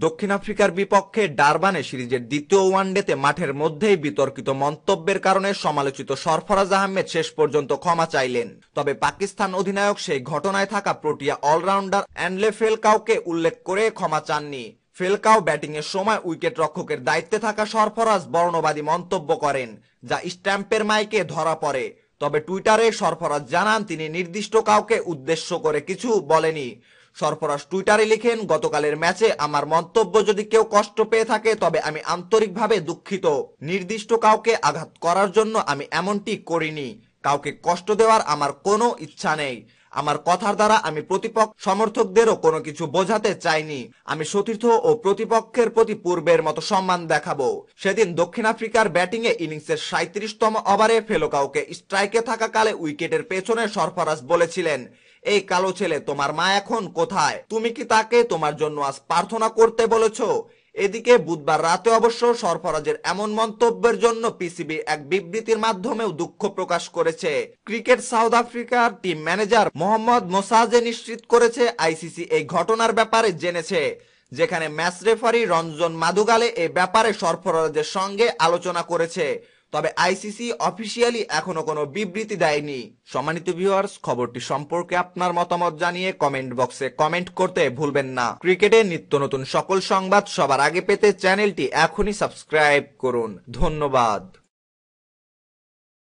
দক্ষিণ আফ্রিকার বিপক্ষে ডারবানে সিরিজের দ্বিতীয় ওয়ানডেতে মাঠের মধ্যেই বিতর্কিত মন্তব্যের কারণে সমালোচিত সরফরাজ আহমেদ শেষ পর্যন্ত ক্ষমা চাইলেন। তবে পাকিস্তান অধিনায়ক সেই ঘটনায় থাকা প্রোটিয়া অলরাউন্ডার অ্যান্ডলে ফেলকাওকে উল্লেখ করে ক্ষমা চাননি। ফেলকাও ব্যাটিংয়ের সময় উইকেট রক্ষকের দায়িত্বে থাকা সরফরাজ বর্ণবাদী মন্তব্য করেন, যা স্ট্যাম্পের মাইকে ধরা পড়ে। তবে টুইটারে সরফরাজ জানান তিনি নির্দিষ্ট কাউকে উদ্দেশ্য করে কিছু বলেনি। সরফরাজ টুইটারে লিখেন, গতকালের ম্যাচে আমার মন্তব্য যদি কেউ কষ্ট পেয়ে থাকে তবে আমি আন্তরিকভাবে দুঃখিত। নির্দিষ্ট কাউকে আঘাত করার জন্য আমি এমনটি করিনি। কাউকে কষ্ট দেওয়ার আমার কোনো ইচ্ছা নেই। আমার কথার দ্বারা আমি প্রতিপক্ষ সমর্থকদেরও কোনো কিছু বোঝাতে চাইনি। আমি সতীর্থ ও প্রতিপক্ষের প্রতি পূর্বের মতো সম্মান দেখাবো। সেদিন দক্ষিণ আফ্রিকার ব্যাটিংয়ে ইনিংসের 37তম ওভারে ফেলকাওকে স্ট্রাইকে থাকাকালে উইকেটের পেছনে সরফরাজ বলেছিলেন, এই কালো ছেলে, তোমার মা এখন কোথায়? তুমি কি তাকে তোমার জন্য আজ প্রার্থনা করতে বলেছো? এদিকে বুধবার রাতে অবশ্য সরফরাজের এমন মন্তব্যের জন্য পিসিবি এক বিবৃতির মাধ্যমেও দুঃখ প্রকাশ করেছে। ক্রিকেট সাউথ আফ্রিকার টিম ম্যানেজার মোহাম্মদ মোসাজে নিশ্চিত করেছে আইসিসি এই ঘটনার ব্যাপারে জেনেছে, যেখানে ম্যাচ রেফারি রঞ্জন মাদুগালে এই ব্যাপারে সরফরাজের সঙ্গে আলোচনা করেছে। তবে আইসিসি অফিসিয়ালি এখনো কোনো বিবৃতি দেয়নি। সম্মানিত ভিউয়ার্স, খবরটি সম্পর্কে আপনার মতামত জানিয়ে কমেন্ট বক্সে কমেন্ট করতে ভুলবেন না। ক্রিকেটের নিত্য নতুন সকল সংবাদ সবার আগে পেতে চ্যানেলটি এখনই সাবস্ক্রাইব করুন। ধন্যবাদ।